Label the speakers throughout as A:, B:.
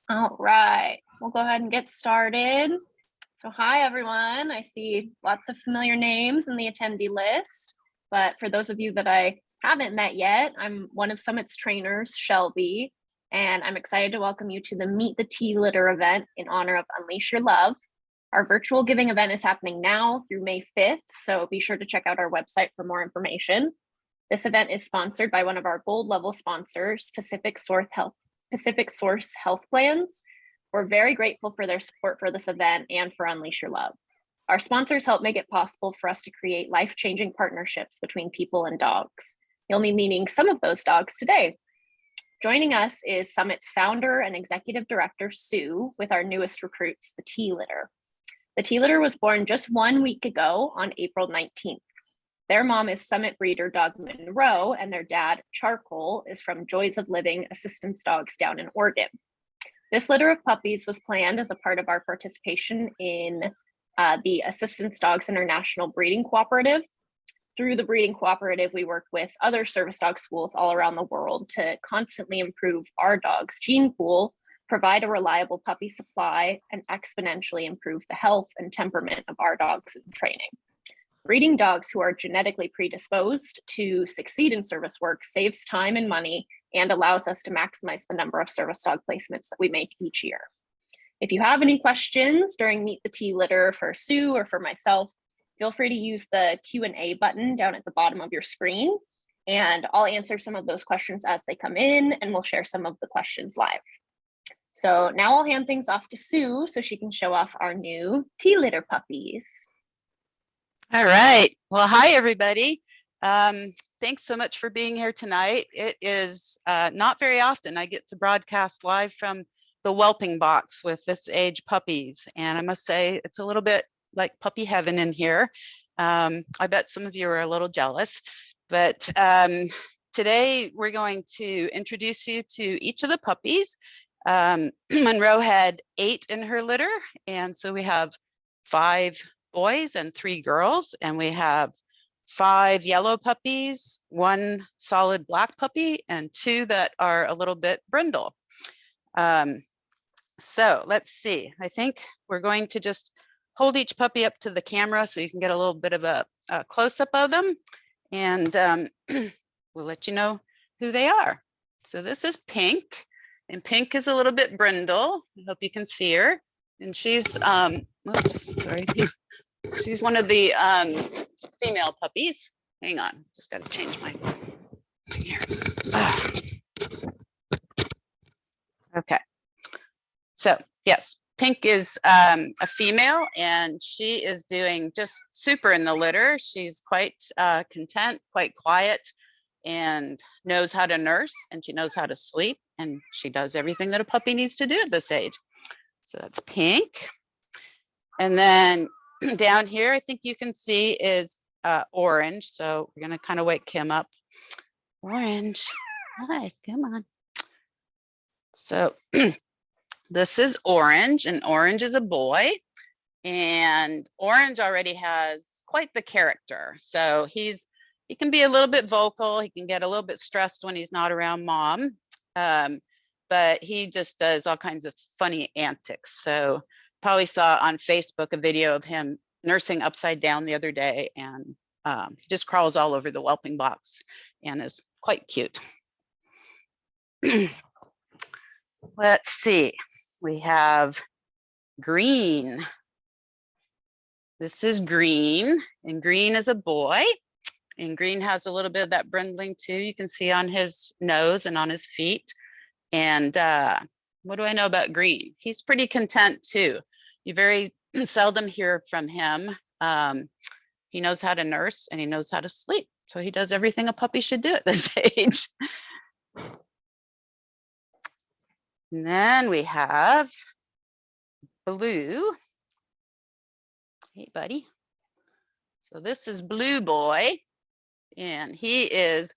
A: All right, we'll go ahead and get started. So hi, everyone. I see lots of familiar names in the attendee list, but for those of you that I haven't met yet, I'm one of Summit's trainers, Shelby, and I'm excited to welcome you to the Meet the Tea Litter event in honor of Unleash Your Love. Our virtual giving event is happening now through May 5th, so be sure to check out our website for more information. This event is sponsored by one of our gold level sponsors, Pacific Source Health Plans. We're very grateful for their support for this event and for Unleash Your Love. Our sponsors help make it possible for us to create life-changing partnerships between people and dogs. You'll be meeting some of those dogs today. Joining us is Summit's founder and executive director, Sue, with our newest recruits, the Tea Litter. The Tea Litter was born just 1 week ago on April 19th. Their mom is Summit breeder dog Monroe, and their dad, Charcoal, is from Joys of Living Assistance Dogs down in Oregon. This litter of puppies was planned as a part of our participation in the Assistance Dogs International Breeding Cooperative. Through the breeding cooperative, we work with other service dog schools all around the world to constantly improve our dog's gene pool, provide a reliable puppy supply, and exponentially improve the health and temperament of our dogs in training. Breeding dogs who are genetically predisposed to succeed in service work saves time and money and allows us to maximize the number of service dog placements that we make each year. If you have any questions during Meet the Tea Litter for Sue or for myself, feel free to use the Q&A button down at the bottom of your screen, and I'll answer some of those questions as they come in, and we'll share some of the questions live. So now I'll hand things off to Sue so she can show off our new Tea Litter puppies.
B: All right. Well, hi, everybody. Thanks so much for being here tonight. It is not very often I get to broadcast live from the whelping box with this age puppies. And I must say it's a little bit like puppy heaven in here. I bet some of you are a little jealous, but today we're going to introduce you to each of the puppies. Monroe had 8 in her litter, and so we have 5 boys and 3 girls, and we have 5 yellow puppies, 1 solid black puppy, and 2 that are a little bit brindle. So let's see. I think we're going to just hold each puppy up to the camera so you can get a little bit of a close-up of them, and we'll let you know who they are. So this is Pink, and Pink is a little bit brindle. I hope you can see her, and she's oops, sorry. She's one of the female puppies. Hang on, just got to change my here. Okay, so yes, Pink is a female, and she is doing just super in the litter. She's quite content, quite quiet, and knows how to nurse, and she knows how to sleep, and she does everything that a puppy needs to do at this age. So that's Pink. And then down here, I think you can see is Orange. So we're gonna kind of wake him up. Orange, hi, come on. So this is Orange, and Orange is a boy. And Orange already has quite the character. So he can be a little bit vocal. He can get a little bit stressed when he's not around mom. But he just does all kinds of funny antics. So probably saw on Facebook a video of him nursing upside down the other day, and he just crawls all over the whelping box and is quite cute. Let's see, we have Green. This is Green, and Green is a boy, and Green has a little bit of that brindling too. You can see on his nose and on his feet. And what do I know about Green? He's pretty content too. You very seldom hear from him. He knows how to nurse and he knows how to sleep. So he does everything a puppy should do at this age. And then we have Blue. Hey, buddy. So this is Blue Boy, and he is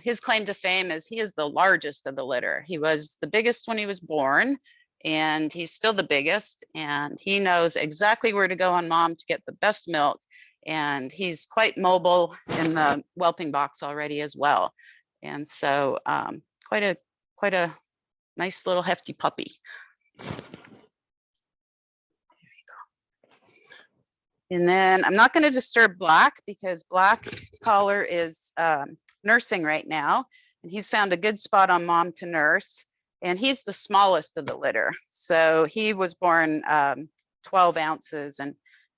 B: his claim to fame is he is the largest of the litter. He was the biggest when he was born, and he's still the biggest, and he knows exactly where to go on mom to get the best milk, and he's quite mobile in the whelping box already as well. And so quite a nice little hefty puppy. And then I'm not going to disturb Black because Black collar is nursing right now. And he's found a good spot on mom to nurse. And he's the smallest of the litter. So he was born 12 ounces and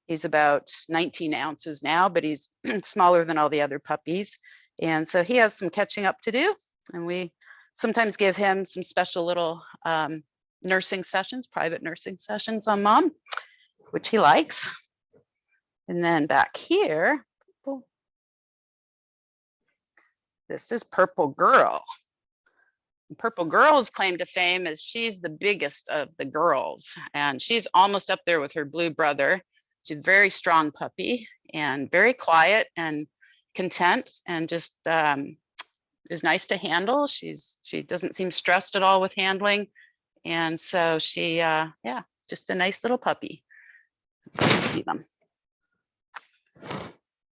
B: he's about 19 ounces now, but he's smaller than all the other puppies. And so he has some catching up to do. And we sometimes give him some special little nursing sessions, private nursing sessions on mom, which he likes. And then back here, this is Purple Girl. Purple Girl's claim to fame is she's the biggest of the girls, and she's almost up there with her blue brother. She's a very strong puppy and very quiet and content, and just is nice to handle. She doesn't seem stressed at all with handling, and so she yeah, just a nice little puppy. You can see them.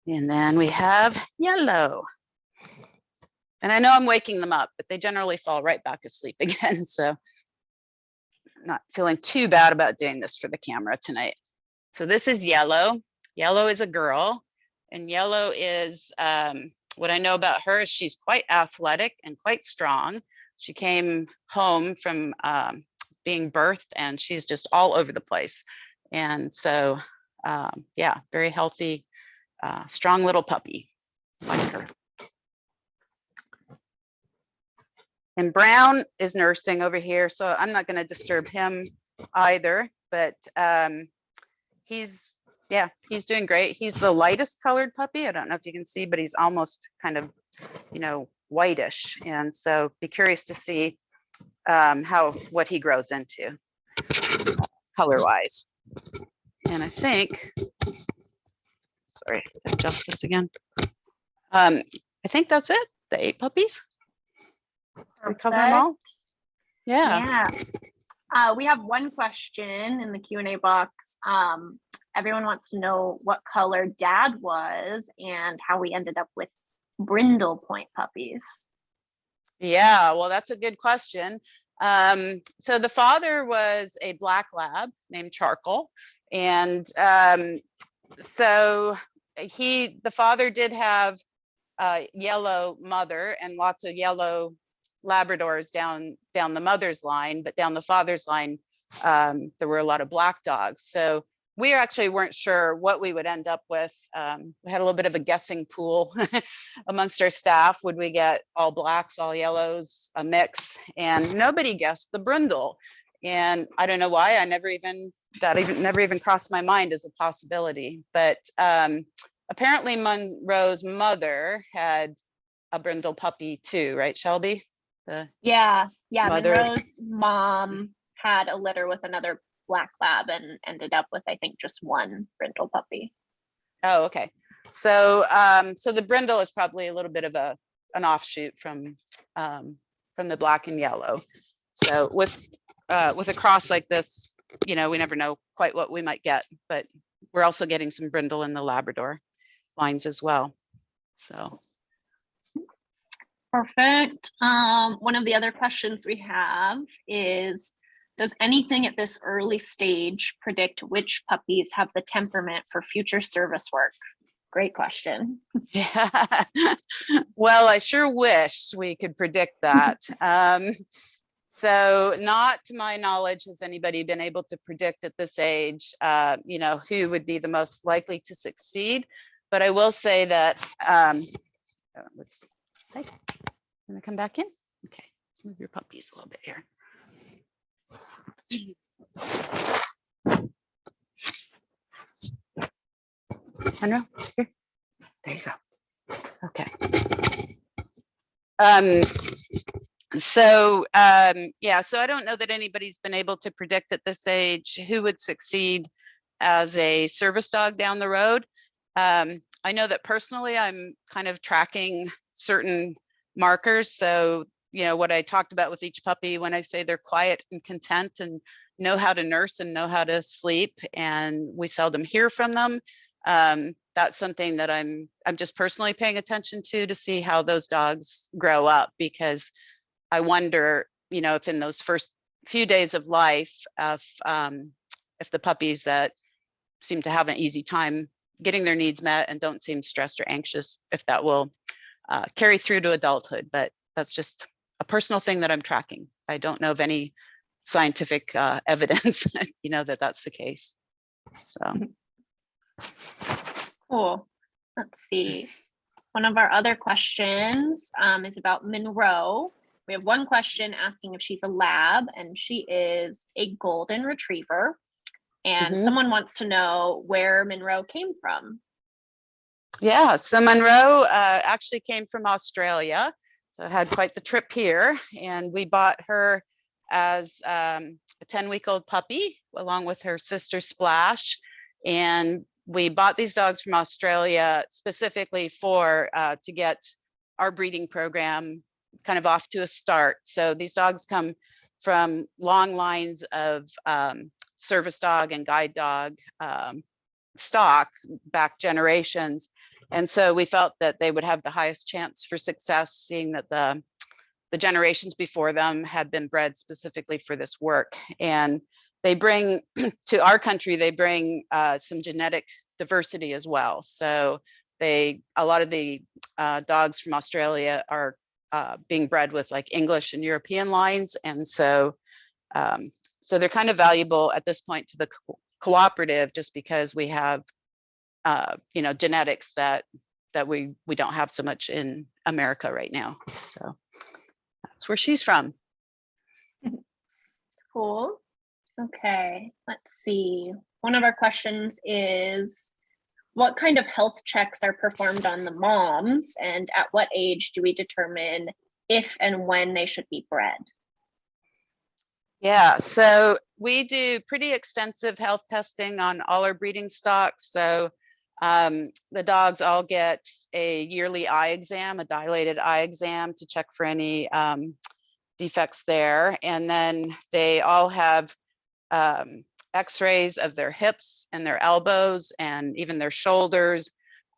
B: And then we have Yellow. And I know I'm waking them up, but they generally fall right back asleep again. So I'm not feeling too bad about doing this for the camera tonight. So this is Yellow. Yellow is a girl, and Yellow is, what I know about her is she's quite athletic and quite strong. She came home from being birthed and she's just all over the place. And so, yeah, very healthy, strong little puppy like her. And Brown is nursing over here, so I'm not going to disturb him either, but he's doing great. He's the lightest colored puppy. I don't know if you can see, but he's almost kind of, whitish. And so be curious to see what he grows into color wise. And I think, sorry, adjust this again. I think that's it, the 8 puppies. We cover them all? Yeah.
A: We have one question in the Q&A box. Everyone wants to know what color Dad was and how we ended up with Brindle point puppies.
B: Yeah, well, that's a good question. So the father was a black lab named Charcoal. And so the father did have a yellow mother and lots of yellow Labradors down the mother's line, but down the father's line, there were a lot of black dogs. So we actually weren't sure what we would end up with. We had a little bit of a guessing pool amongst our staff. Would we get all blacks, all yellows, a mix? And nobody guessed the Brindle. And I don't know why. Never even crossed my mind as a possibility. But apparently Monroe's mother had a Brindle puppy too, right, Shelby?
A: Yeah,
B: mother.
A: Monroe's mom had a litter with another black lab and ended up with, I think, just one Brindle puppy.
B: Oh, okay. So so the Brindle is probably a little bit of an offshoot from the black and yellow. So with a cross like this, we never know quite what we might get, but we're also getting some Brindle in the Labrador lines as well. So
A: perfect. One of the other questions we have is, does anything at this early stage predict which puppies have the temperament for future service work? Great question.
B: Yeah. Well, I sure wish we could predict that. So not to my knowledge has anybody been able to predict at this age, who would be the most likely to succeed. But I will say that, let's I'm gonna come back in. Okay, let's move your puppies a little bit here. Monroe, here. There you go. Okay. So I don't know that anybody's been able to predict at this age who would succeed as a service dog down the road. I know that personally I'm kind of tracking certain markers. So, what I talked about with each puppy, when I say they're quiet and content and know how to nurse and know how to sleep, and we seldom hear from them. That's something that I'm just personally paying attention to see how those dogs grow up, because I wonder if in those first few days of life, if the puppies that seem to have an easy time getting their needs met and don't seem stressed or anxious, if that will carry through to adulthood. But that's just a personal thing that I'm tracking. I don't know of any scientific evidence, that that's the case. So.
A: Cool. Let's see. One of our other questions is about Monroe. We have one question asking if she's a lab, and she is a golden retriever. And someone wants to know where Monroe came from.
B: Yeah, so Monroe actually came from Australia. So I had quite the trip here, and we bought her as a 10-week-old puppy along with her sister Splash. And we bought these dogs from Australia specifically to get our breeding program kind of off to a start. So these dogs come from long lines of service dog and guide dog stock back generations. And so we felt that they would have the highest chance for success, seeing that the generations before them had been bred specifically for this work. And they bring to our country, they bring some genetic diversity as well. So a lot of the dogs from Australia are being bred with like English and European lines. And so they're kind of valuable at this point to the cooperative, just because we have genetics that we don't have so much in America right now. So that's where she's from.
A: Cool. Okay, let's see. One of our questions is, what kind of health checks are performed on the moms, and at what age do we determine if and when they should be bred?
B: Yeah, so we do pretty extensive health testing on all our breeding stocks. So the dogs all get a yearly eye exam, a dilated eye exam, to check for any defects there. And then they all have x-rays of their hips and their elbows and even their shoulders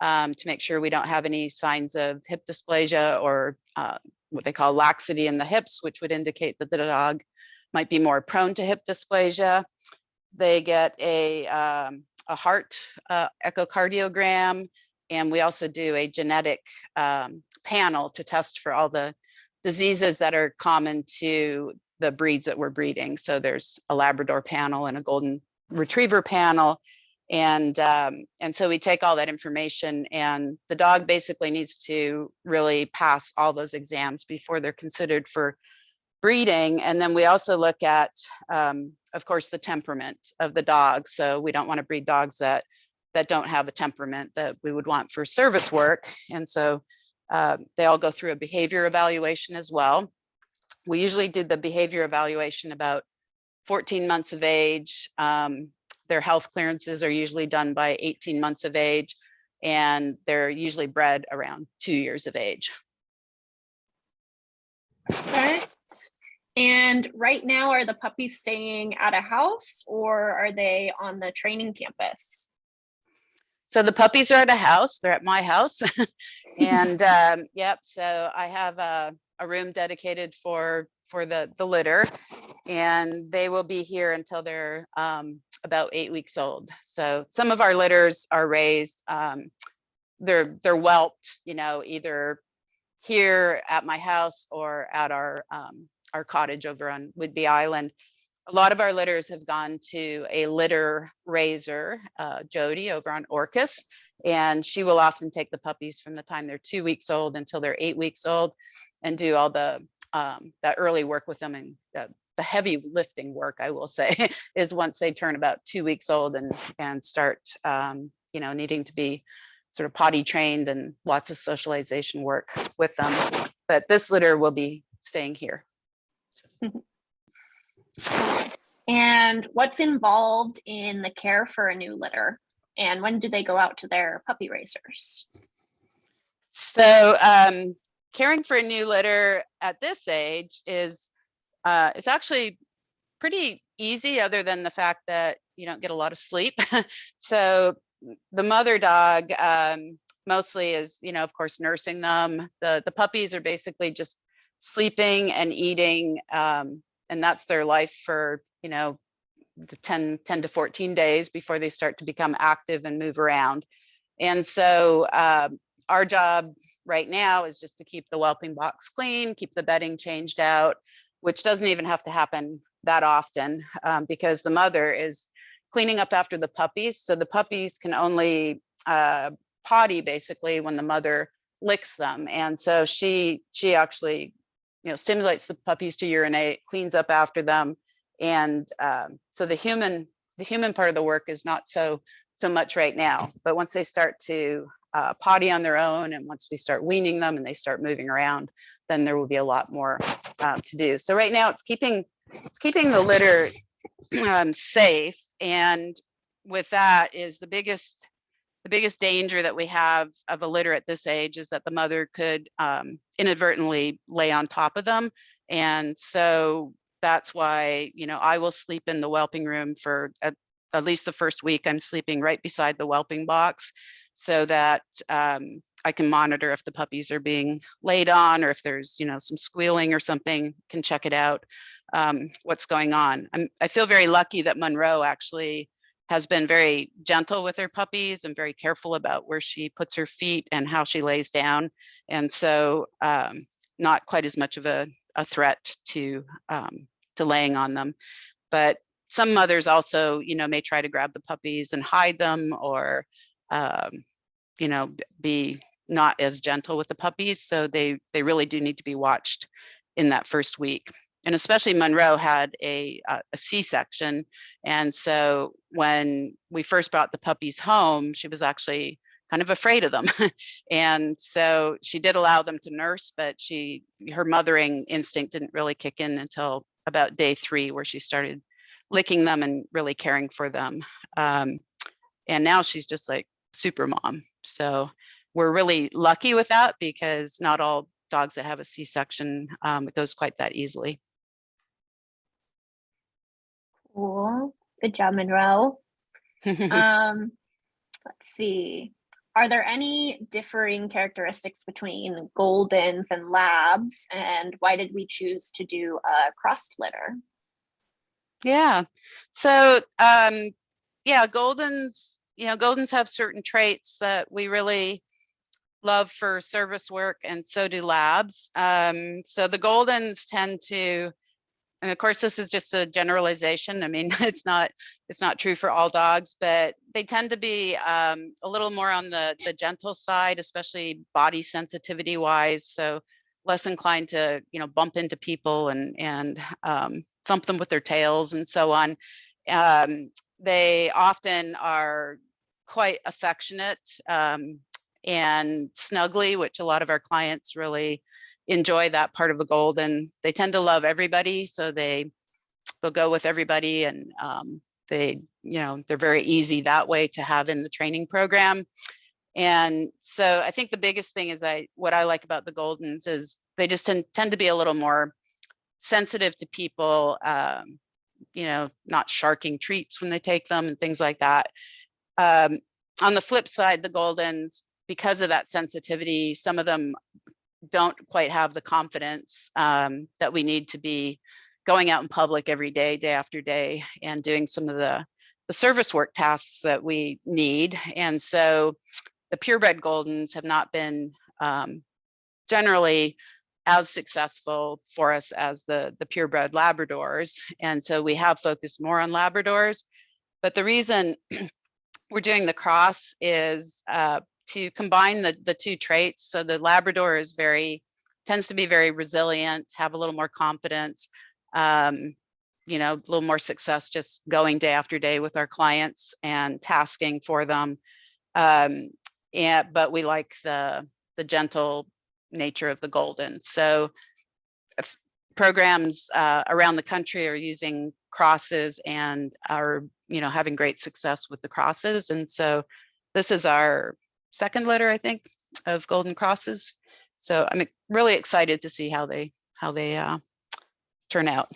B: to make sure we don't have any signs of hip dysplasia or what they call laxity in the hips, which would indicate that the dog might be more prone to hip dysplasia. They get a heart echocardiogram, and we also do a genetic panel to test for all the diseases that are common to the breeds that we're breeding. So there's a Labrador panel and a Golden Retriever panel. And so we take all that information, and the dog basically needs to really pass all those exams before they're considered for breeding. And then we also look at, of course, the temperament of the dog. So we don't want to breed dogs that don't have a temperament that we would want for service work. And so they all go through a behavior evaluation as well. We usually do the behavior evaluation about 14 months of age. Their health clearances are usually done by 18 months of age, and they're usually bred around 2 years of age.
A: Okay. And right now, are the puppies staying at a house, or are they on the training campus?
B: So the puppies are at a house. They're at my house. And yep, so I have a room dedicated for the litter, and they will be here until they're about 8 weeks old. So some of our litters are raised, they're whelped, either here at my house or at our cottage over on Whidbey Island. A lot of our litters have gone to a litter raiser, Jody, over on Orcas, and she will often take the puppies from the time they're 2 weeks old until they're 8 weeks old, and do all the that early work with them. And the heavy lifting work, I will say, is once they turn about 2 weeks old and start, needing to be sort of potty trained and lots of socialization work with them. But this litter will be staying here.
A: And what's involved in the care for a new litter? And when do they go out to their puppy raisers?
B: So caring for a new litter at this age is actually pretty easy, other than the fact that you don't get a lot of sleep. So the mother dog mostly is, of course, nursing them. The puppies are basically just sleeping and eating, and that's their life for, you know, the 10 to 14 days before they start to become active and move around. And so our job right now is just to keep the whelping box clean, keep the bedding changed out, which doesn't even have to happen that often because the mother is cleaning up after the puppies. So the puppies can only potty basically when the mother licks them. And so she actually, you know, stimulates the puppies to urinate, cleans up after them. And so the human part of the work is not so much right now, but once they start to potty on their own, and once we start weaning them and they start moving around, then there will be a lot more to do. So right now it's keeping the litter safe, and with that is the biggest danger that we have of a litter at this age is that the mother could inadvertently lay on top of them. And so that's why, you know, I will sleep in the whelping room for at least the first week. I'm sleeping right beside the whelping box so that I can monitor if the puppies are being laid on, or if there's, you know, some squealing or something, can check it out, what's going on. I feel very lucky that Monroe actually has been very gentle with her puppies and very careful about where she puts her feet and how she lays down. And so not quite as much of a threat to laying on them. But some mothers also, you know, may try to grab the puppies and hide them, or, you know, be not as gentle with the puppies. So they really do need to be watched in that first week. And especially Monroe had a C-section. And so when we first brought the puppies home, she was actually kind of afraid of them. And so she did allow them to nurse, but her mothering instinct didn't really kick in until about day 3, where she started licking them and really caring for them. And now she's just like super mom. So we're really lucky with that, because not all dogs that have a C-section, it goes quite that easily.
A: Cool. Good job, Monroe. Let's see. Are there any differing characteristics between Goldens and Labs, and why did we choose to do a crossed litter?
B: Yeah. So yeah, Goldens, you know, Goldens have certain traits that we really love for service work, and so do Labs. So the Goldens tend to, and of course this is just a generalization, I mean, it's not true for all dogs, but they tend to be a little more on the gentle side, especially body sensitivity wise. So less inclined to, you know, bump into people and thump them with their tails and so on. They often are quite affectionate and snuggly, which a lot of our clients really enjoy that part of a Golden. They tend to love everybody, so they'll go with everybody, and they, you know, they're very easy that way to have in the training program. And so I think the biggest thing is what I like about the Goldens is they just tend to be a little more sensitive to people, you know, not sharking treats when they take them and things like that. On the flip side, the Goldens, because of that sensitivity, some of them don't quite have the confidence that we need to be going out in public every day, day after day, and doing some of the service work tasks that we need. And so the purebred Goldens have not been generally as successful for us as the purebred Labradors. And so we have focused more on Labradors. But the reason we're doing the cross is to combine the two traits. So the Labrador is tends to be very resilient, have a little more confidence, you know, a little more success just going day after day with our clients and tasking for them. But we like the gentle nature of the Golden. So programs around the country are using crosses and are, you know, having great success with the crosses. And so this is our second litter, I think, of Golden crosses. So I'm really excited to see how they turn out.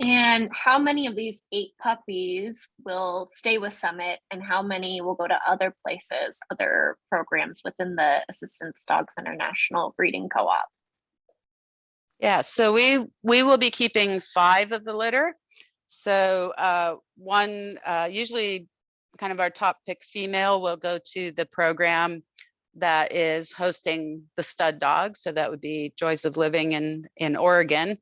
A: And how many of these 8 puppies will stay with Summit, and how many will go to other places, other programs within the Assistance Dogs International Breeding Co-op?
B: Yeah, so we will be keeping 5 of the litter. So one, usually kind of our top pick female will go to the program that is hosting the stud dog. So that would be Joys of Living in Oregon.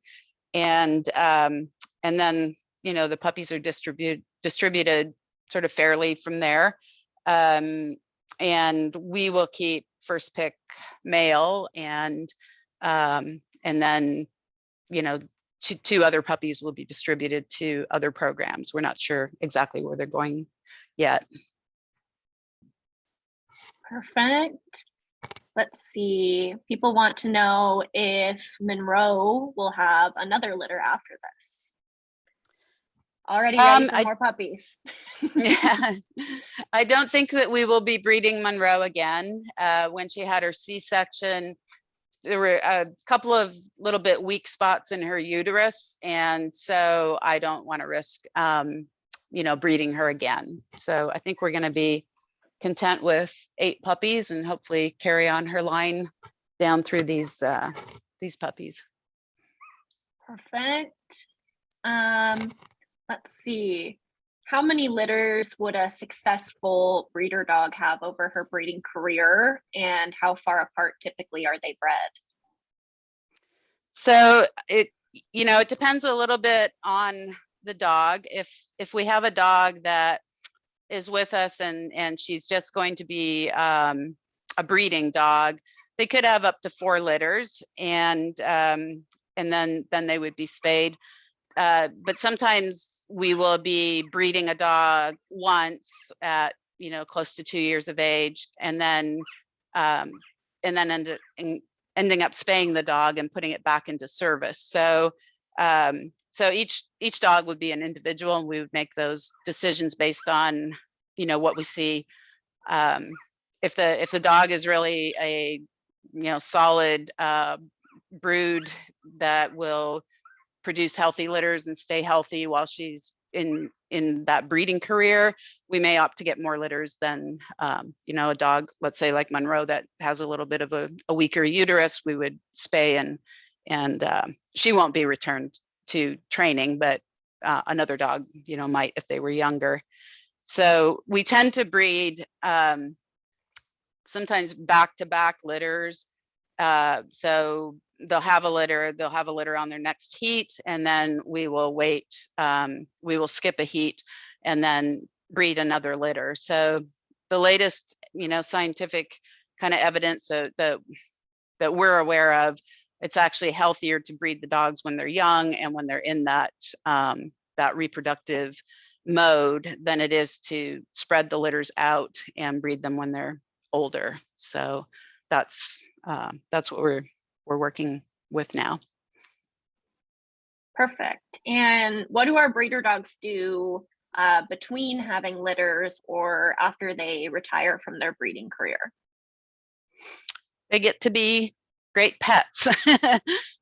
B: And then, the puppies are distributed sort of fairly from there. And we will keep first pick male, and then, two other puppies will be distributed to other programs. We're not sure exactly where they're going yet.
A: Perfect. Let's see. People want to know if Monroe will have another litter after this. Already ready for more puppies.
B: Yeah, I don't think that we will be breeding Monroe again. When she had her C-section, there were a couple of little bit weak spots in her uterus, and so I don't want to risk breeding her again. So I think we're going to be content with 8 puppies and hopefully carry on her line down through these puppies.
A: Perfect. Let's see. How many litters would a successful breeder dog have over her breeding career, and how far apart typically are they bred?
B: So it depends a little bit on the dog. If we have a dog that is with us and she's just going to be a breeding dog, they could have up to 4 litters, and then they would be spayed. But sometimes we will be breeding a dog once at close to 2 years of age, and then ending up spaying the dog and putting it back into service. So each dog would be an individual, and we would make those decisions based on what we see. If the dog is really a solid brood that will produce healthy litters and stay healthy while she's in that breeding career, we may opt to get more litters than a dog, let's say like Monroe, that has a little bit of a weaker uterus. We would spay, and she won't be returned to training, but another dog might if they were younger. So we tend to breed sometimes back-to-back litters. So they'll have a litter on their next heat, and then we will wait. We will skip a heat and then breed another litter. So the latest, scientific kind of evidence that we're aware of, it's actually healthier to breed the dogs when they're young and when they're in that reproductive mode than it is to spread the litters out and breed them when they're older. So that's what we're working with now.
A: Perfect. And what do our breeder dogs do between having litters or after they retire from their breeding career?
B: They get to be great pets.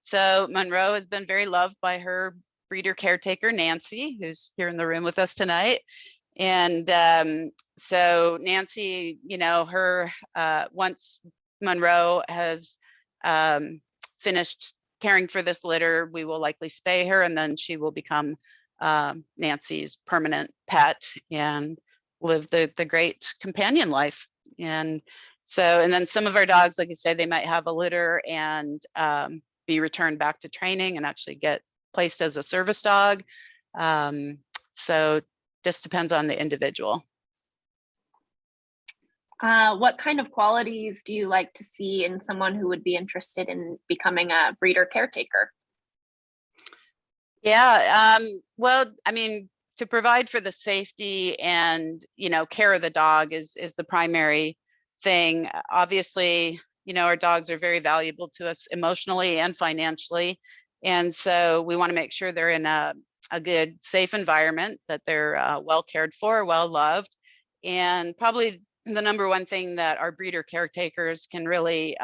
B: So Monroe has been very loved by her breeder caretaker, Nancy, who's here in the room with us tonight. And so Nancy, her once Monroe has finished caring for this litter, we will likely spay her, and then she will become Nancy's permanent pet and live the great companion life. And then some of our dogs, like I said, they might have a litter and be returned back to training and actually get placed as a service dog. So just depends on the individual.
A: What kind of qualities do you like to see in someone who would be interested in becoming a breeder caretaker?
B: Yeah, well, I mean, to provide for the safety and care of the dog is the primary thing. Obviously, our dogs are very valuable to us emotionally and financially, and so we want to make sure they're in a good, safe environment, that they're well cared for, well loved, and probably the number one thing that our breeder caretakers can really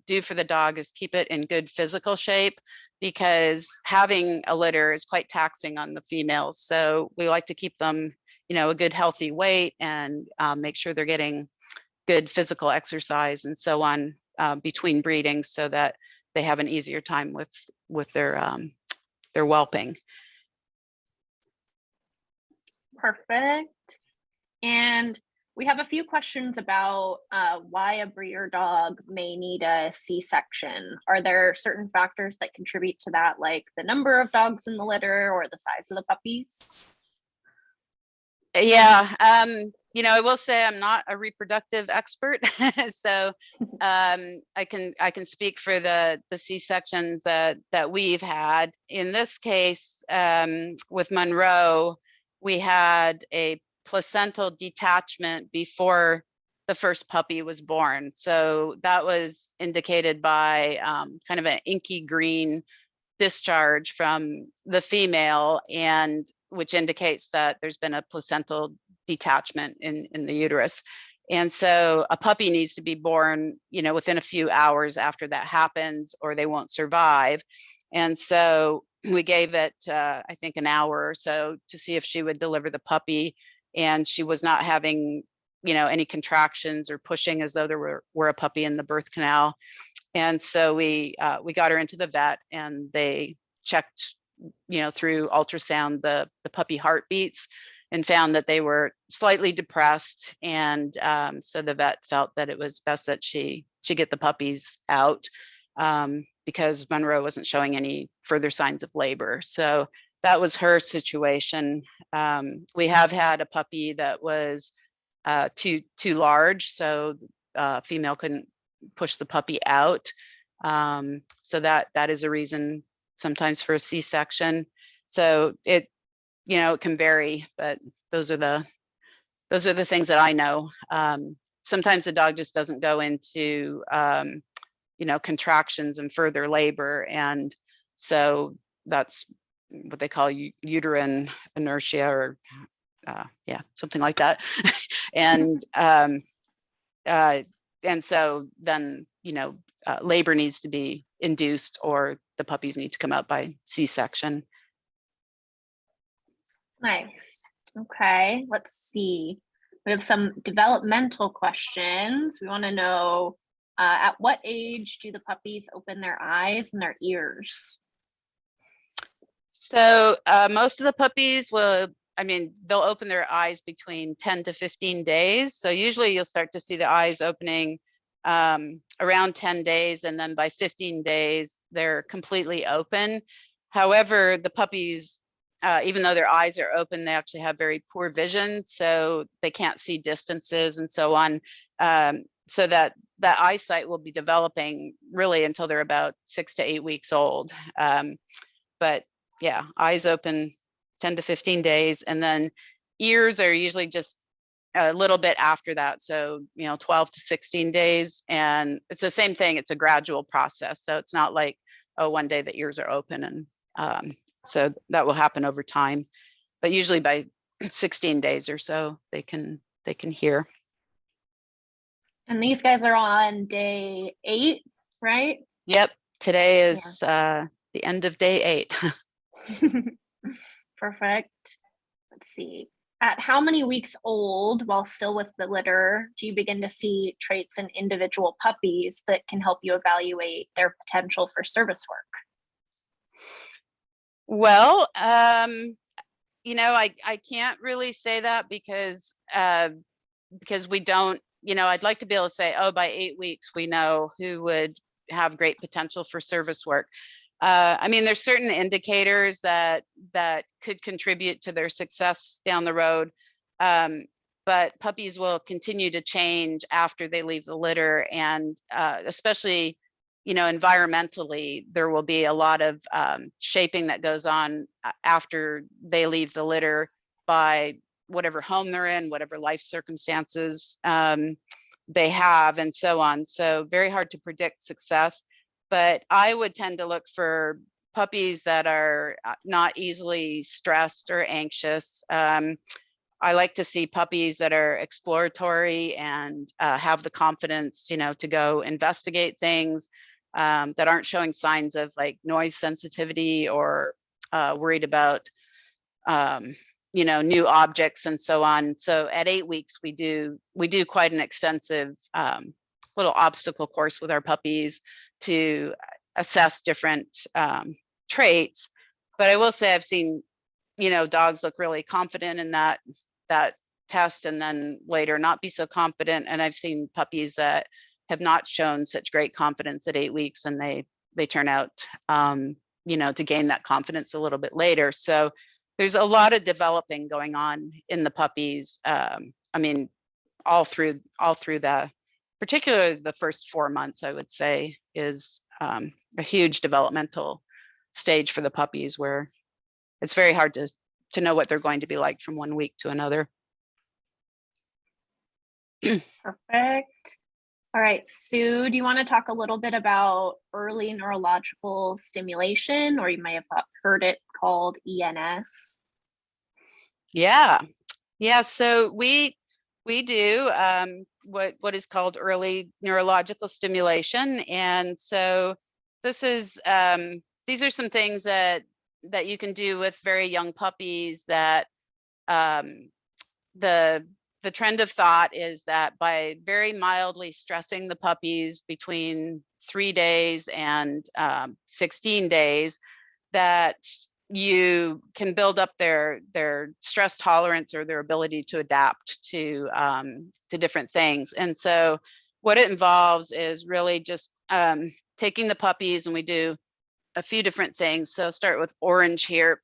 B: do for the dog is keep it in good physical shape, because having a litter is quite taxing on the females. So we like to keep them, a good healthy weight, and make sure they're getting good physical exercise and so on between breeding, so that they have an easier time with their whelping.
A: Perfect. And we have a few questions about why a breeder dog may need a C-section. Are there certain factors that contribute to that, like the number of dogs in the litter or the size of the puppies?
B: Yeah, I will say I'm not a reproductive expert, so I can speak for the C-sections that we've had. In this case, with Monroe, we had a placental detachment before the first puppy was born. So that was indicated by kind of an inky green discharge from the female, and which indicates that there's been a placental detachment in the uterus. And so a puppy needs to be born, within a few hours after that happens, or they won't survive. And so we gave it, I think, an hour or so to see if she would deliver the puppy. And she was not having, any contractions or pushing as though there were a puppy in the birth canal. And so we got her into the vet, and they checked, through ultrasound, the puppy heartbeats, and found that they were slightly depressed. And so the vet felt that it was best that she get the puppies out, because Monroe wasn't showing any further signs of labor. So that was her situation. We have had a puppy that was too large, so female couldn't push the puppy out. So that is a reason sometimes for a C-section. So it can vary, but those are the things that I know. Sometimes the dog just doesn't go into contractions and further labor, and so that's what they call uterine inertia, or something like that. And so then labor needs to be induced, or the puppies need to come out by C-section.
A: Nice. Okay, let's see. We have some developmental questions. We want to know at what age do the puppies open their eyes and their ears?
B: So most of the puppies they'll open their eyes between 10 to 15 days. So usually you'll start to see the eyes opening around 10 days, and then by 15 days, they're completely open. However, the puppies, even though their eyes are open, they actually have very poor vision, so they can't see distances and so on. So that eyesight will be developing really until they're about 6 to 8 weeks old. But yeah, eyes open 10 to 15 days, and then ears are usually just a little bit after that. So, 12 to 16 days. And it's the same thing. It's a gradual process. So it's not like, oh, one day the ears are open. And so that will happen over time. But usually by 16 days or so, they can hear.
A: And these guys are on day 8, right?
B: Yep. Today is the end of day 8.
A: Perfect. Let's see. At how many weeks old, while still with the litter, do you begin to see traits in individual puppies that can help you evaluate their potential for service work?
B: Well, I can't really say that because we don't, I'd like to be able to say, oh, by 8 weeks, we know who would have great potential for service work. There's certain indicators that could contribute to their success down the road, but puppies will continue to change after they leave the litter, and especially, environmentally, there will be a lot of shaping that goes on after they leave the litter by whatever home they're in, whatever life circumstances they have, and so on. So very hard to predict success. But I would tend to look for puppies that are not easily stressed or anxious. I like to see puppies that are exploratory and have the confidence, to go investigate things, that aren't showing signs of like noise sensitivity or worried about, new objects and so on. So at 8 weeks, we do quite an extensive little obstacle course with our puppies to assess different traits. But I will say I've seen, dogs look really confident in that test and then later not be so confident. And I've seen puppies that have not shown such great confidence at 8 weeks, and they turn out, to gain that confidence a little bit later. So there's a lot of developing going on in the puppies. I mean, all through particularly the first 4 months, I would say, is a huge developmental stage for the puppies, where it's very hard to know what they're going to be like from 1 week to another.
A: Perfect. All right, Sue, do you want to talk a little bit about early neurological stimulation, or you may have heard it called ENS?
B: Yeah. So we do what is called early neurological stimulation, and so this is these are some things that you can do with very young puppies. That the trend of thought is that by very mildly stressing the puppies between 3 days and 16 days, that you can build up their stress tolerance or their ability to adapt to different things. And so what it involves is really just taking the puppies, and we do a few different things. So start with orange here.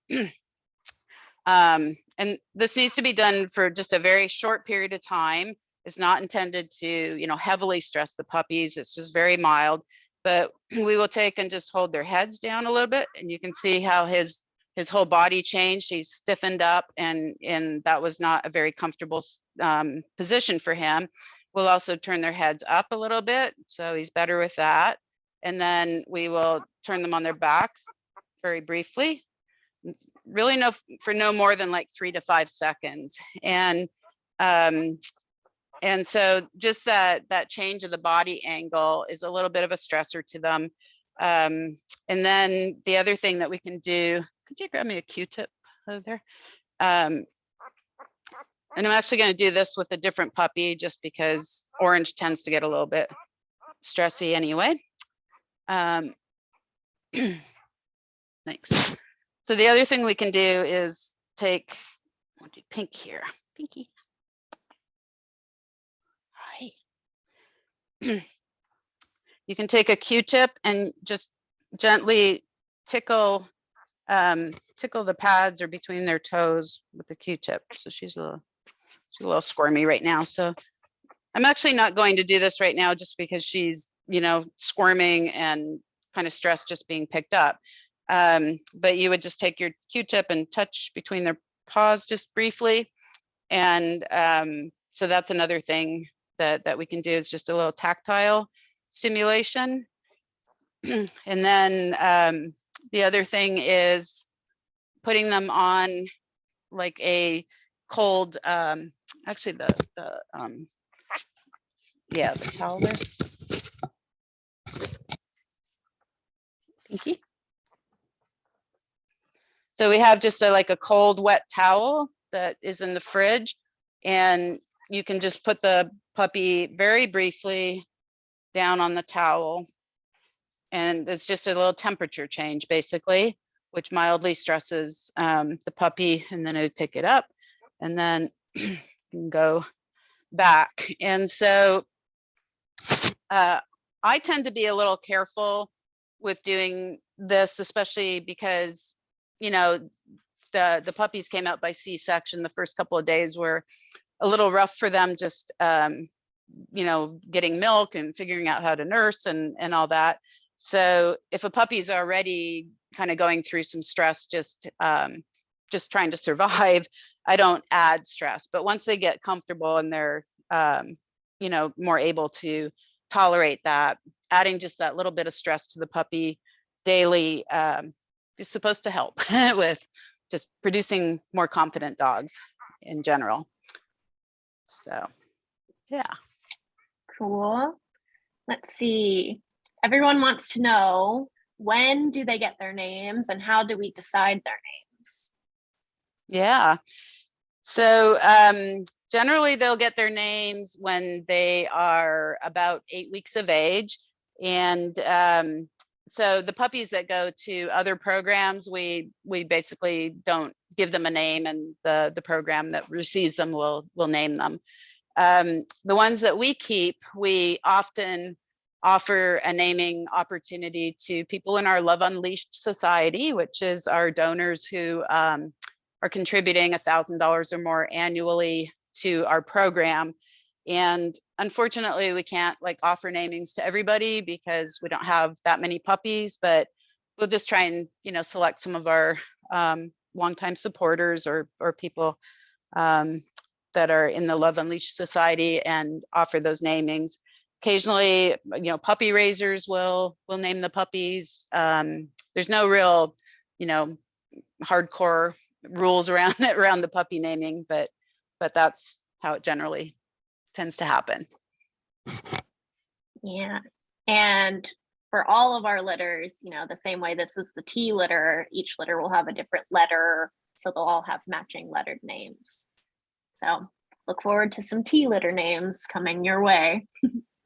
B: And this needs to be done for just a very short period of time. It's not intended to, heavily stress the puppies. It's just very mild. But we will take and just hold their heads down a little bit, and you can see how his whole body changed. He stiffened up, and that was not a very comfortable position for him. We'll also turn their heads up a little bit, so he's better with that. And then we will turn them on their back very briefly, really for no more than like 3 to 5 seconds. And so just that change of the body angle is a little bit of a stressor to them. And then the other thing that we can do, could you grab me a Q-tip over there? And I'm actually going to do this with a different puppy, just because orange tends to get a little bit stressy anyway. Thanks. So the other thing we can do is take, I'll do pink here, pinky. All right. You can take a Q-tip and just gently tickle the pads or between their toes with the Q-tip. So she's a little squirmy right now. So I'm actually not going to do this right now, just because she's, squirming and kind of stressed just being picked up. But you would just take your Q-tip and touch between their paws just briefly. And so that's another thing that we can do, is just a little tactile stimulation. And then the other thing is putting them on like a cold, actually the towel there. Pinky. So we have just like a cold, wet towel that is in the fridge, and you can just put the puppy very briefly down on the towel, and it's just a little temperature change basically, which mildly stresses the puppy, and then I would pick it up, and then you can go back. And so I tend to be a little careful with doing this, especially because, the puppies came out by C-section. The first couple of days were a little rough for them, just, getting milk and figuring out how to nurse and all that. So if a puppy's already kind of going through some stress, just trying to survive, I don't add stress. But once they get comfortable and they're, more able to tolerate that, adding just that little bit of stress to the puppy daily is supposed to help with just producing more confident dogs. in general. So, yeah.
A: Cool. Let's see. Everyone wants to know, when do they get their names and how do we decide their names?
B: Yeah. So generally they'll get their names when they are about 8 weeks of age. And so the puppies that go to other programs, we basically don't give them a name, and the program that receives them will name them. The ones that we keep, we often offer a naming opportunity to people in our Love Unleashed Society, which is our donors who are contributing $1,000 or more annually to our program. And unfortunately, we can't like offer namings to everybody because we don't have that many puppies, but we'll just try and, you know, select some of our longtime supporters or people that are in the Love Unleashed Society and offer those namings. Occasionally, you know, puppy raisers will name the puppies. There's no real, you know, hardcore rules around the puppy naming, but that's how it generally tends to happen.
A: Yeah. And for all of our litters, you know, the same way this is the T litter, each litter will have a different letter, so they'll all have matching lettered names. So look forward to some T litter names coming your way.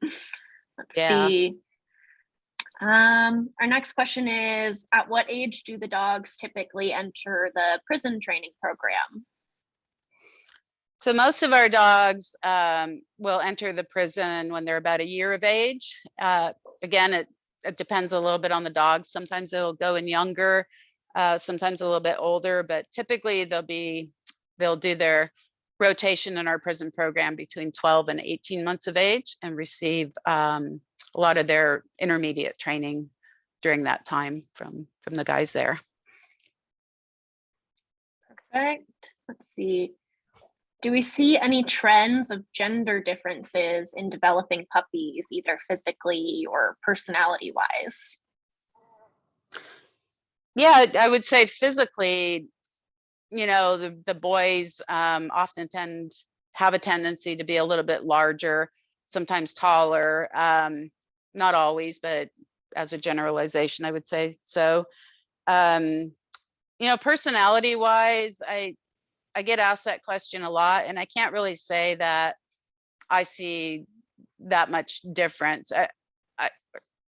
A: Let's see. Our next question is, at what age do the dogs typically enter the prison training program?
B: So most of our dogs will enter the prison when they're about a year of age. Again, it depends a little bit on the dog. Sometimes they'll go in younger, sometimes a little bit older, but typically they'll do their rotation in our prison program between 12 and 18 months of age and receive a lot of their intermediate training during that time from the guys there.
A: Perfect. Let's see. Do we see any trends of gender differences in developing puppies, either physically or personality wise?
B: Yeah, I would say physically, you know, the boys often have a tendency to be a little bit larger, sometimes taller, not always, but as a generalization, I would say. So, you know, personality wise, I get asked that question a lot, and I can't really say that I see that much difference.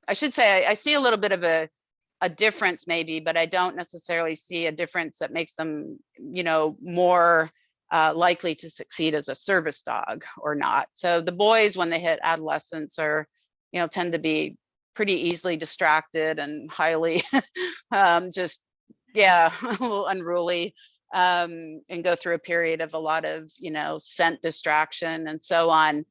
B: I should say I see a little bit of a difference maybe, but I don't necessarily see a difference that makes them, you know, more likely to succeed as a service dog or not. So the boys, when they hit adolescence, are, you know, tend to be pretty easily distracted and highly just, yeah, a little unruly, and go through a period of a lot of, you know, scent distraction and so on.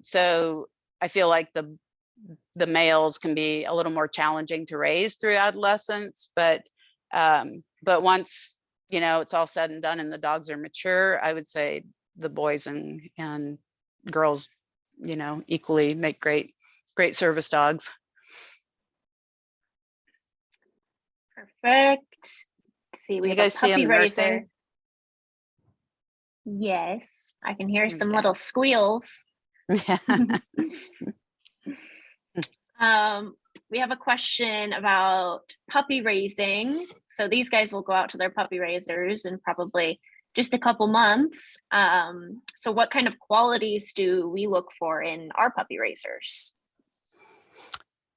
B: So I feel like the males can be a little more challenging to raise through adolescence, but once, you know, it's all said and done and the dogs are mature, I would say the boys and girls, you know, equally make great service dogs.
A: Perfect. Let's see, we
B: You
A: have
B: guys
A: a
B: see
A: puppy
B: them
A: raiser.
B: nursing?
A: Yes, I can hear some
B: Yeah.
A: little squeals. We have a question about puppy raising. So these guys will go out to their puppy raisers in probably just a couple months. So what kind of qualities do we look for in our puppy raisers?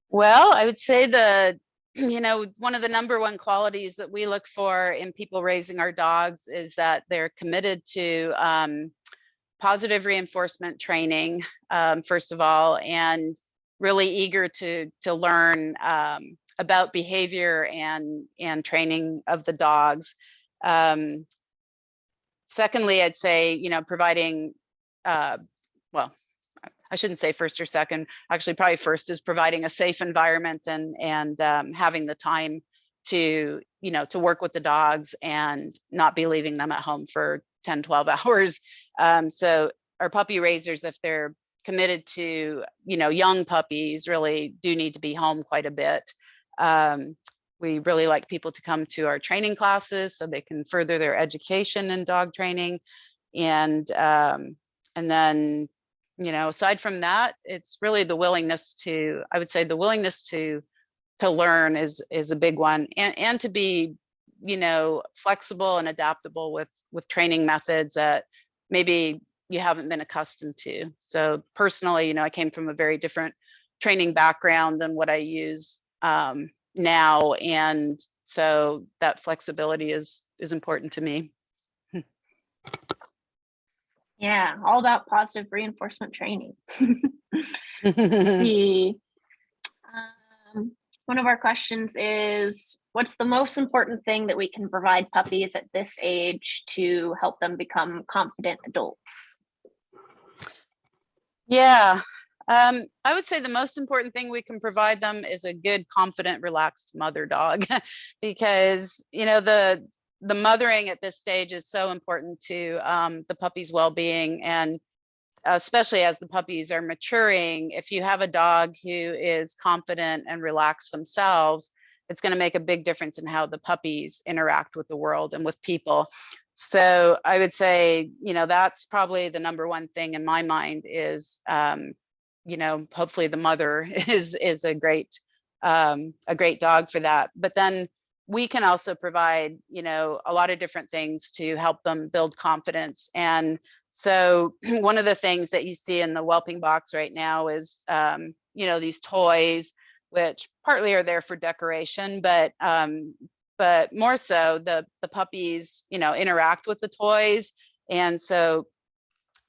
B: Well, I would say you know, one of the number one qualities that we look for in people raising our dogs is that they're committed to positive reinforcement training, first of all, and really eager to learn about behavior and training of the dogs. Secondly, I'd say, you know, providing, well, I shouldn't say first or second, actually probably first is providing a safe environment and having the time to, you know, to work with the dogs and not be leaving them at home for 10, 12 hours. So our puppy raisers, if they're committed to, you know, young puppies, really do need to be home quite a bit. we really like people to come to our training classes so they can further their education in dog training. And then, you know, aside from that, it's really the willingness to, I would say the willingness to learn is a big one, and to be, you know, flexible and adaptable with training methods that maybe you haven't been accustomed to. So personally, you know, I came from a very different training background than what I use now, and so that flexibility is important to me.
A: Yeah, all about positive reinforcement training. Let's see. One of our questions is, what's the most important thing that we can provide puppies at this age to help them become confident adults?
B: Yeah, I would say the most important thing we can provide them is a good, confident, relaxed mother dog, because, you know, the mothering at this stage is so important to the puppy's well-being, and especially as the puppies are maturing. If you have a dog who is confident and relaxed themselves, it's going to make a big difference in how the puppies interact with the world and with people. So I would say, you know, that's probably the number one thing in my mind is, you know, hopefully the mother is a great dog for that. But then we can also provide, you know, a lot of different things to help them build confidence. And so one of the things that you see in the whelping box right now is, you know, these toys, which partly are there for decoration, but more so the puppies, you know, interact with the toys. And so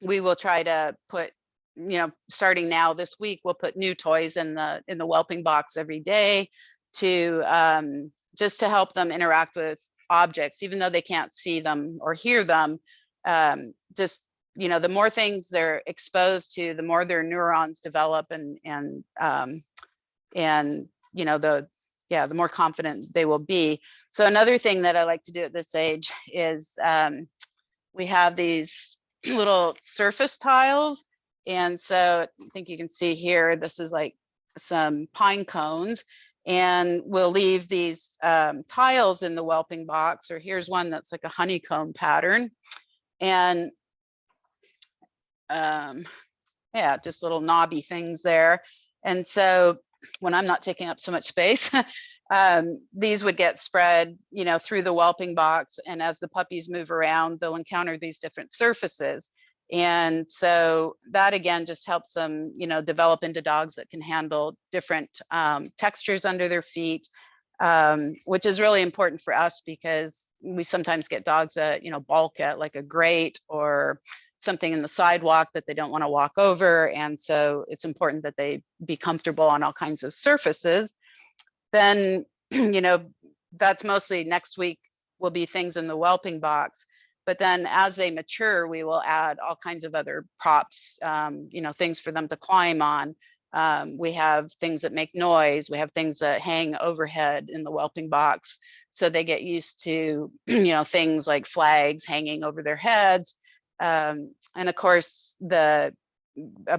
B: we will try to put, you know, starting now this week, we'll put new toys in the whelping box every day to just to help them interact with objects, even though they can't see them or hear them. Just, you know, the more things they're exposed to, the more their neurons develop, and you know, the more confident they will be. So another thing that I like to do at this age is we have these little surface tiles. And so I think you can see here, this is like some pine cones, and we'll leave these tiles in the whelping box, or here's one that's like a honeycomb pattern. And yeah, just little knobby things there. And so when I'm not taking up so much space, these would get spread, you know, through the whelping box. And as the puppies move around, they'll encounter these different surfaces. And so that again just helps them, you know, develop into dogs that can handle different textures under their feet, which is really important for us because we sometimes get dogs that, you know, balk at like a grate or something in the sidewalk that they don't want to walk over. And so it's important that they be comfortable on all kinds of surfaces. Then, you know, that's mostly next week will be things in the whelping box. But then as they mature, we will add all kinds of other props, you know, things for them to climb on. We have things that make noise. We have things that hang overhead in the whelping box. So they get used to, you know, things like flags hanging over their heads. And of course, a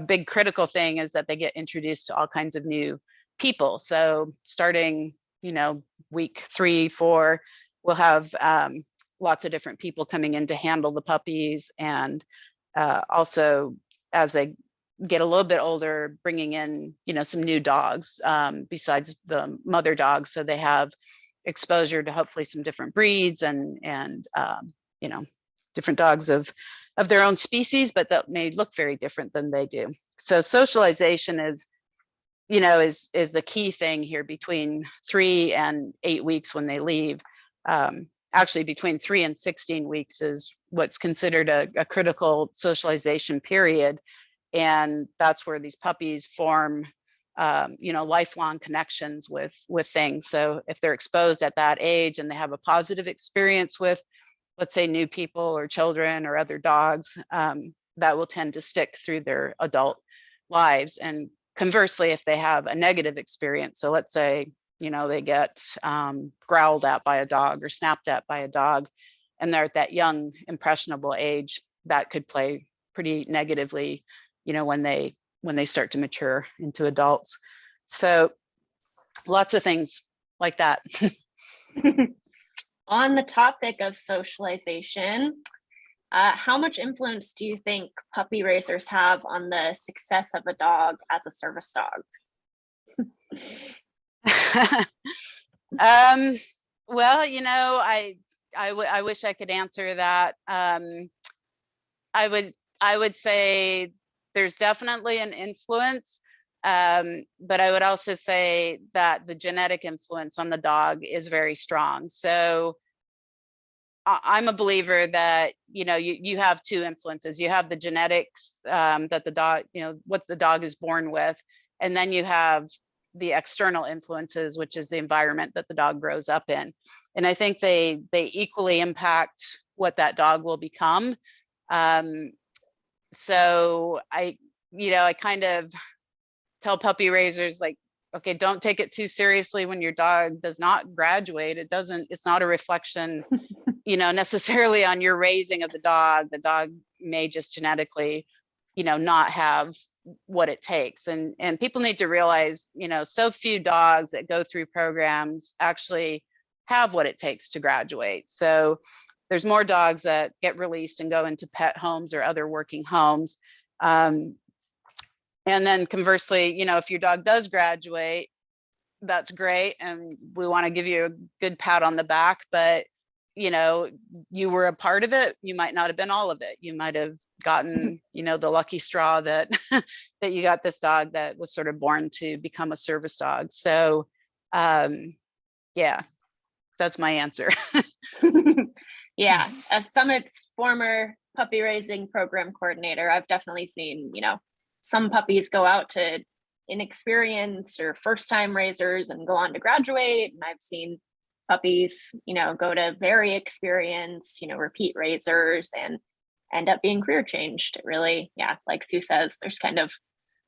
B: big critical thing is that they get introduced to all kinds of new people. So starting, you know, week 3, 4, we'll have lots of different people coming in to handle the puppies. And also as they get a little bit older, bringing in, you know, some new dogs besides the mother dogs. So they have exposure to hopefully some different breeds and you know, different dogs of their own species, but that may look very different than they do. So socialization is, you know, is the key thing here between 3 and 8 weeks when they leave. Actually, between 3 and 16 weeks is what's considered a critical socialization period. And that's where these puppies form, you know, lifelong connections with things. So if they're exposed at that age and they have a positive experience with, let's say, new people or children or other dogs, that will tend to stick through their adult lives. And conversely, if they have a negative experience, so let's say, you know, they get growled at by a dog or snapped at by a dog, and they're at that young, impressionable age, that could play pretty negatively, you know, when they start to mature into adults. So lots of things like that.
A: On the topic of socialization, how much influence do you think puppy raisers have on the success of a dog as a service dog?
B: Well, I wish I could answer that. I would say there's definitely an influence, but I would also say that the genetic influence on the dog is very strong. So I'm a believer that, you have two influences. You have the genetics, that the dog, what the dog is born with, and then you have the external influences, which is the environment that the dog grows up in. And I think they equally impact what that dog will become. So I kind of tell puppy raisers, like, okay, don't take it too seriously when your dog does not graduate. It's not a reflection, necessarily on your raising of the dog. The dog may just genetically, not have what it takes. And people need to realize, so few dogs that go through programs actually have what it takes to graduate. So there's more dogs that get released and go into pet homes or other working homes. And then conversely, if your dog does graduate, that's great. And we want to give you a good pat on the back, but you were a part of it. You might not have been all of it. You might have gotten, the lucky straw that that you got this dog that was sort of born to become a service dog. So yeah, that's my answer.
A: Yeah, as Summit's former puppy raising program coordinator, I've definitely seen, some puppies go out to inexperienced or first time raisers and go on to graduate. And I've seen puppies, go to very experienced, repeat raisers and end up being career changed. It really, yeah, like Sue says, there's kind of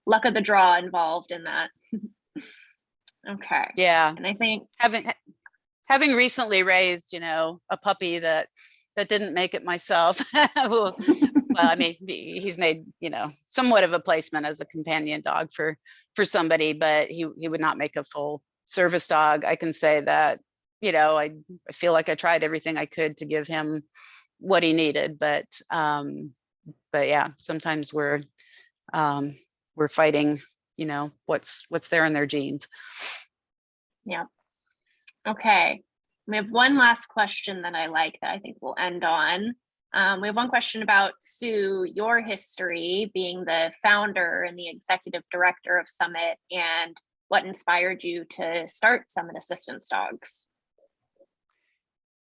A: luck of the draw involved in that. Okay.
B: Yeah.
A: And I think
B: having recently raised, a puppy that didn't make it myself. Well, I mean, he's made, somewhat of a placement as a companion dog for somebody, but he would not make a full service dog. I can say that, I feel like I tried everything I could to give him what he needed, but yeah, sometimes we're fighting, what's there in their genes.
A: Yeah. Okay. We have one last question that I like that I think we'll end on. We have one question about, Sue, your history being the founder and the executive director of Summit, and what inspired you to start Summit Assistance Dogs.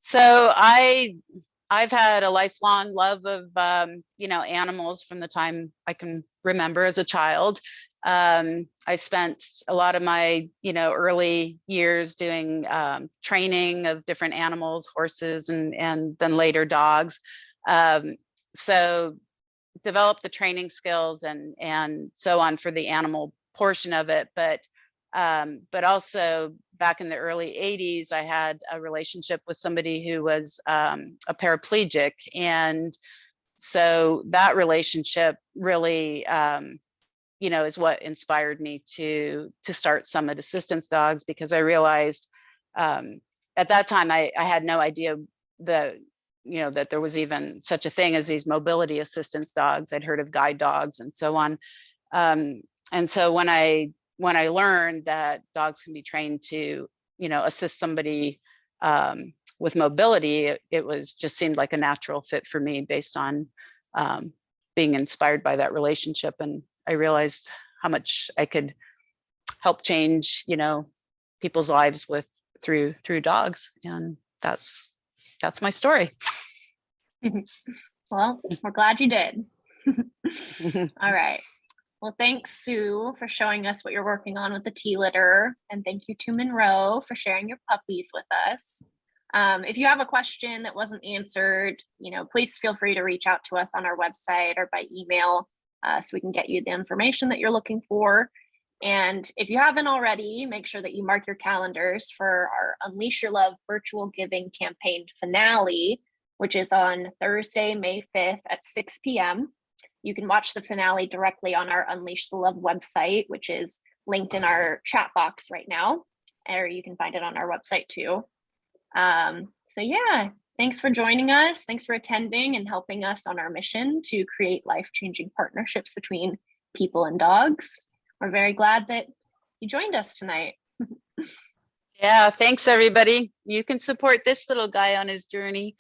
B: So I've had a lifelong love of, animals from the time I can remember as a child. I spent a lot of my, early years doing training of different animals, horses, and then later dogs. So developed the training skills and so on for the animal portion of it. But also back in the early 80s, I had a relationship with somebody who was a paraplegic. And so that relationship really, is what inspired me to start Summit Assistance Dogs, because I realized at that time I had no idea that there was even such a thing as these mobility assistance dogs. I'd heard of guide dogs and so on. And so when I learned that dogs can be trained to, assist somebody with mobility, it was just seemed like a natural fit for me based on being inspired by that relationship. And I realized how much I could help change, people's lives through dogs. And that's my story.
A: Well, we're glad you did. All right. Well, thanks, Sue, for showing us what you're working on with the tea litter. And thank you to Monroe for sharing your puppies with us. If you have a question that wasn't answered, please feel free to reach out to us on our website or by email so we can get you the information that you're looking for. And if you haven't already, make sure that you mark your calendars for our Unleash Your Love virtual giving campaign finale, which is on Thursday, May 5th at 6 p.m. You can watch the finale directly on our Unleash the Love website, which is linked in our chat box right now, or you can find it on our website too. So yeah, thanks for joining us. Thanks for attending and helping us on our mission to create life-changing partnerships between people and dogs. We're very glad that you joined us tonight.
B: Yeah, thanks everybody. You can support this little guy on his journey.